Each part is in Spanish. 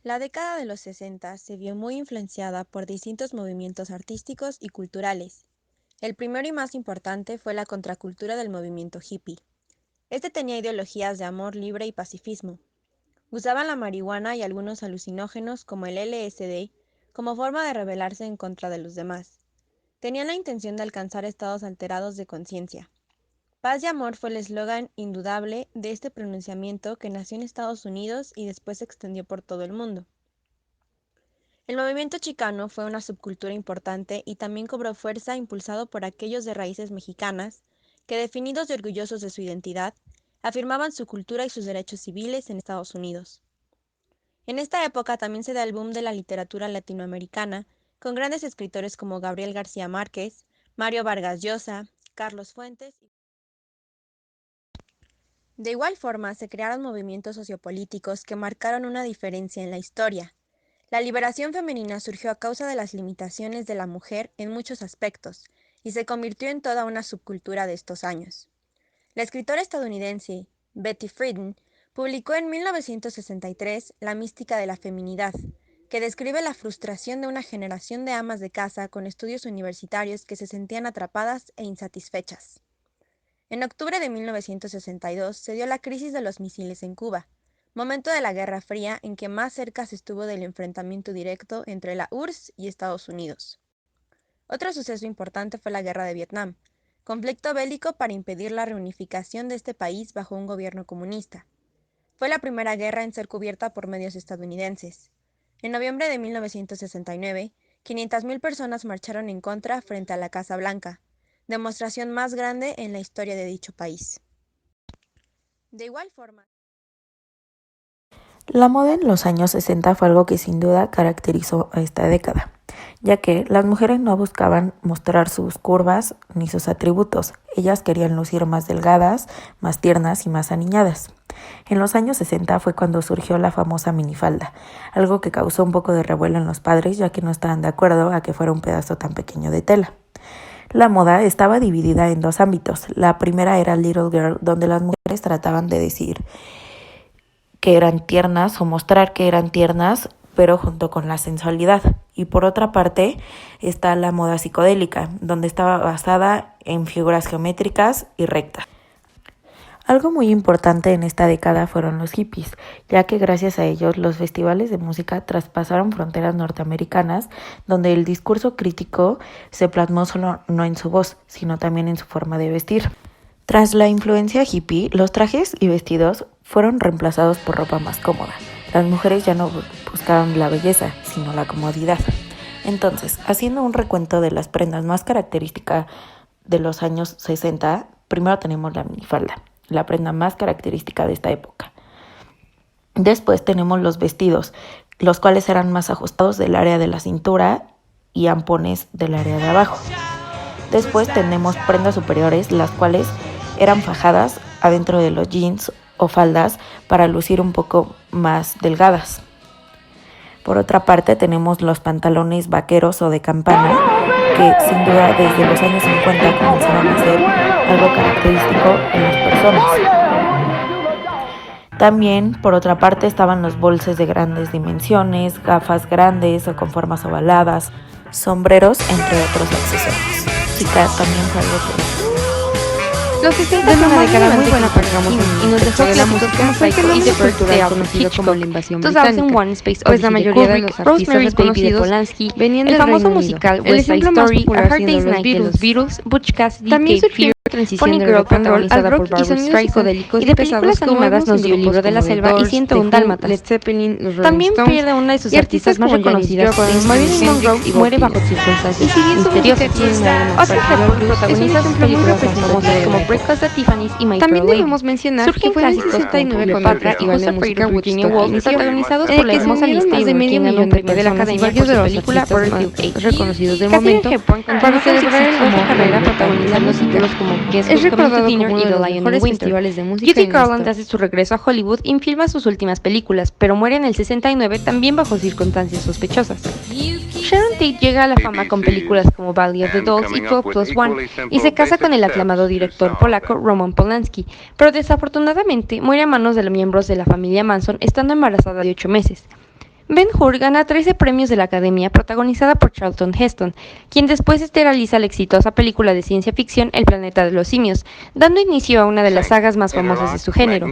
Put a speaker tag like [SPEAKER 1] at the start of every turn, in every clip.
[SPEAKER 1] La década de los 60 se vio muy influenciada por distintos movimientos artísticos y culturales. El primero y más importante fue la contracultura del movimiento hippie. Este tenía ideologías de amor libre y pacifismo. Usaban la marihuana y algunos alucinógenos como el LSD como forma de rebelarse en contra de los demás. Tenían la intención de alcanzar estados alterados de conciencia. Paz y amor fue el eslogan indudable de este pronunciamiento que nació en Estados Unidos y después se extendió por todo el mundo. El movimiento chicano fue una subcultura importante y también cobró fuerza impulsado por aquellos de raíces mexicanas que, definidos y orgullosos de su identidad, afirmaban su cultura y sus derechos civiles en Estados Unidos. En esta época también se da el boom de la literatura latinoamericana, con grandes escritores como Gabriel García Márquez, Mario Vargas Llosa, Carlos Fuentes. De igual forma, se crearon movimientos sociopolíticos que marcaron una diferencia en la historia. La liberación femenina surgió a causa de las limitaciones de la mujer en muchos aspectos, y se convirtió en toda una subcultura de estos años. La escritora estadounidense Betty Friedan publicó en 1963 La mística de la feminidad, que describe la frustración de una generación de amas de casa con estudios universitarios que se sentían atrapadas e insatisfechas. En octubre de 1962 se dio la crisis de los misiles en Cuba, momento de la Guerra Fría en que más cerca se estuvo del enfrentamiento directo entre la URSS y Estados Unidos. Otro suceso importante fue la Guerra de Vietnam, conflicto bélico para impedir la reunificación de este país bajo un gobierno comunista. Fue la primera guerra en ser cubierta por medios estadounidenses. En noviembre de 1969, 500.000 personas marcharon en contra frente a la Casa Blanca, demostración más grande en la historia de dicho país. De igual forma,
[SPEAKER 2] La moda en los años 60 fue algo que sin duda caracterizó a esta década, ya que las mujeres no buscaban mostrar sus curvas ni sus atributos, ellas querían lucir más delgadas, más tiernas y más aniñadas. En los años 60 fue cuando surgió la famosa minifalda, algo que causó un poco de revuelo en los padres ya que no estaban de acuerdo a que fuera un pedazo tan pequeño de tela. La moda estaba dividida en dos ámbitos. La primera era Little Girl, donde las mujeres trataban de decir que eran tiernas o mostrar que eran tiernas, pero junto con la sensualidad. Y por otra parte está la moda psicodélica, donde estaba basada en figuras geométricas y rectas. Algo muy importante en esta década fueron los hippies, ya que gracias a ellos los festivales de música traspasaron fronteras norteamericanas, donde el discurso crítico se plasmó solo no en su voz, sino también en su forma de vestir. Tras la influencia hippie, los trajes y vestidos fueron reemplazados por ropa más cómoda. Las mujeres ya no buscaban la belleza, sino la comodidad. Entonces, haciendo un recuento de las prendas más características de los años 60, primero tenemos la minifalda, la prenda más característica de esta época. Después tenemos los vestidos, los cuales eran más ajustados del área de la cintura y ampones del área de abajo. Después tenemos prendas superiores, las cuales eran fajadas adentro de los jeans o faldas para lucir un poco más delgadas. Por otra parte tenemos los pantalones vaqueros o de campana, que sin duda desde los años 50 comenzaron a ser algo característico en las personas. También, por otra parte, estaban los bolsos de grandes dimensiones, gafas grandes o con formas ovaladas, sombreros, entre otros accesorios. Chica, también fue algo que
[SPEAKER 3] Los 60 fue una década muy buena para la música y nos dejó clásicos como Psycho y The Birthday conocido como la invasión británica, pues la mayoría de los artistas reconocidos venían del Reino Unido. El ejemplo más popular siendo los Beatles, Butch Cassidy, Cape Fear, transición del rock and roll al rock y sonidos psicodélicos y películas animadas nos dio El libro de la selva y 101 dálmatas. Led Zeppelin, los Rolling Stones, también pierde una de sus artistas más reconocidas, Marilyn Monroe, muere bajo circunstancias misteriosas. Otros protagonistas de películas más famosas como Breakfast at Tiffany's y My También debemos mencionar que fue clásicos como Cleopatra y Ballet Musical Virginia Woolf, protagonizados por la hermosa lista de medio millón de la Academia por su película Birdfield reconocidos del momento, para celebrar el de carrera protagonizando ciclos como Guess Who's Coming to Dinner y The Lion in Winter. Judy Garland hace su regreso a Hollywood y filma sus últimas películas, pero muere en el 69 también bajo circunstancias sospechosas. Sharon Tate llega a la fama con películas como Valley of the Dolls y 12+1 y se casa con el aclamado director polaco Roman Polanski, pero desafortunadamente muere a manos de los miembros de la familia Manson estando embarazada de 8 meses. Ben-Hur gana 13 premios de la Academia, protagonizada por Charlton Heston, quien después realiza la exitosa película de ciencia ficción El planeta de los simios, dando inicio a una de las sagas más famosas de su género.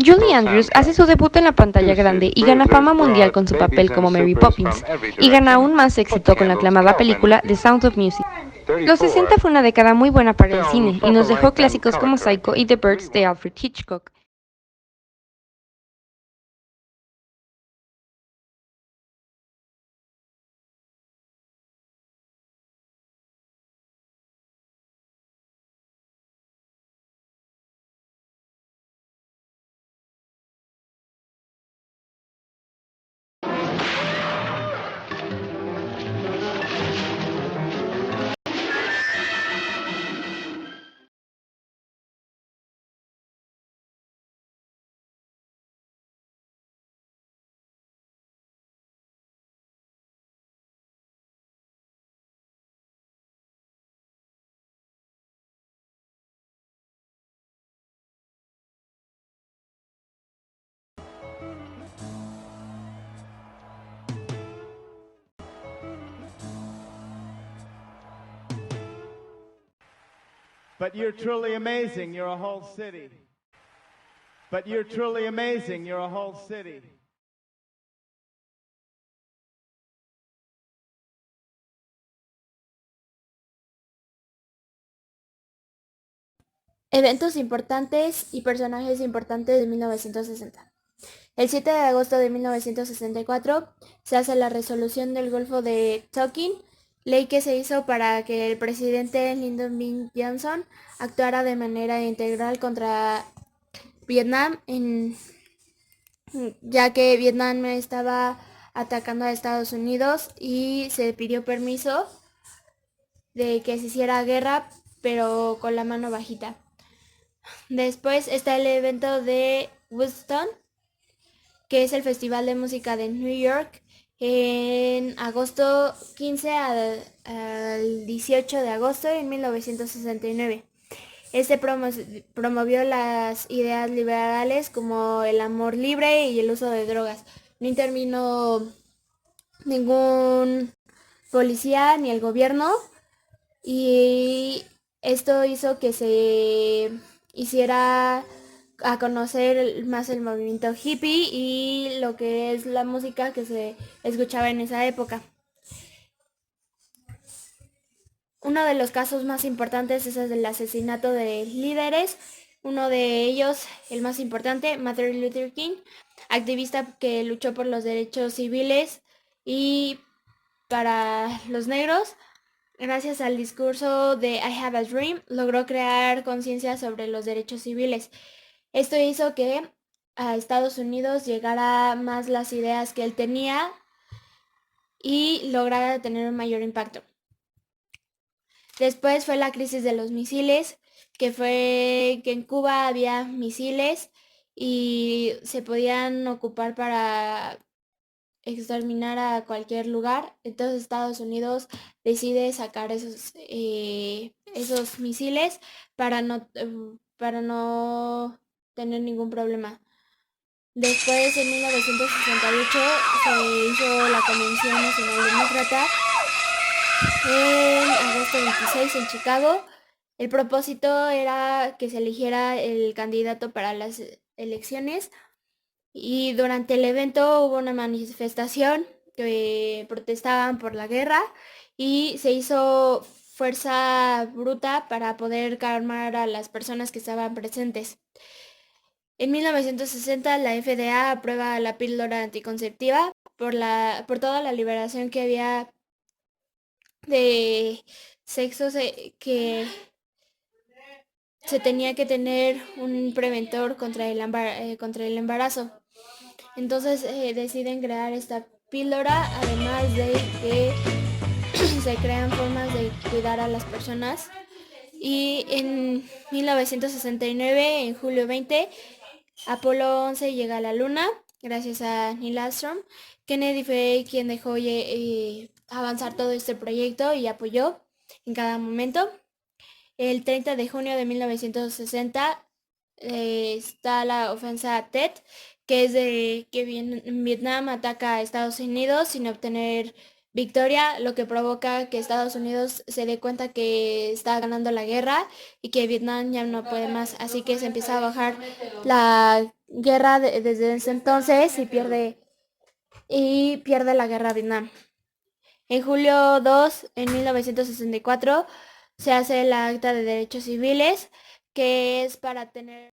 [SPEAKER 3] Julie Andrews hace su debut en la pantalla grande y gana fama mundial con su papel como Mary Poppins, y gana aún más éxito con la aclamada película The Sound of Music. Los 60 fue una década muy buena para el cine y nos dejó clásicos como Psycho y The Birds de Alfred Hitchcock.
[SPEAKER 4] But you're truly amazing, you're a whole city. But you're truly amazing, you're a whole city.
[SPEAKER 1] Eventos importantes y personajes importantes de 1960. El 7 de agosto de 1964 se hace la resolución del Golfo de Tonkin, ley que se hizo para que el presidente Lyndon B. Johnson actuara de manera integral contra Vietnam, ya que Vietnam estaba atacando a Estados Unidos y se pidió permiso de que se hiciera guerra, pero con la mano bajita. Después está el evento de Woodstock, que es el festival de música de New York, en agosto 15 al 18 de agosto de 1969. Este promovió las ideas liberales como el amor libre y el uso de drogas. No intervino ningún policía ni el gobierno, y esto hizo que se hiciera a conocer más el movimiento hippie y lo que es la música que se escuchaba en esa época. Uno de los casos más importantes es el del asesinato de líderes. Uno de ellos, el más importante, Martin Luther King, activista que luchó por los derechos civiles y para los negros. Gracias al discurso de I Have a Dream, logró crear conciencia sobre los derechos civiles. Esto hizo que a Estados Unidos llegara más las ideas que él tenía y lograra tener un mayor impacto. Después fue la crisis de los misiles, que fue que en Cuba había misiles y se podían ocupar para exterminar a cualquier lugar. Entonces Estados Unidos decide sacar esos misiles para no tener ningún problema. Después, en 1968, se hizo la Convención Nacional Demócrata en agosto 26 en Chicago. El propósito era que se eligiera el candidato para las elecciones, y durante el evento hubo una manifestación que protestaban por la guerra y se hizo fuerza bruta para poder calmar a las personas que estaban presentes. En 1960 la FDA aprueba la píldora anticonceptiva por toda la liberación que había de sexos, que se tenía que tener un preventor contra el embarazo. Entonces deciden crear esta píldora, además de que se crean formas de cuidar a las personas. Y en 1969, en julio 20, Apolo 11 llega a la Luna, gracias a Neil Armstrong. Kennedy fue quien dejó avanzar todo este proyecto y apoyó en cada momento. El 30 de junio de 1960 está la ofensa Tet,
[SPEAKER 5] que es de que Vietnam ataca a Estados Unidos sin obtener victoria, lo que provoca que Estados Unidos se dé cuenta que está ganando la guerra y que Vietnam ya no puede más. Así que se empieza a bajar la guerra desde ese entonces y pierde la guerra a Vietnam. En julio 2, en 1964, se hace el Acta de Derechos Civiles, que es para tener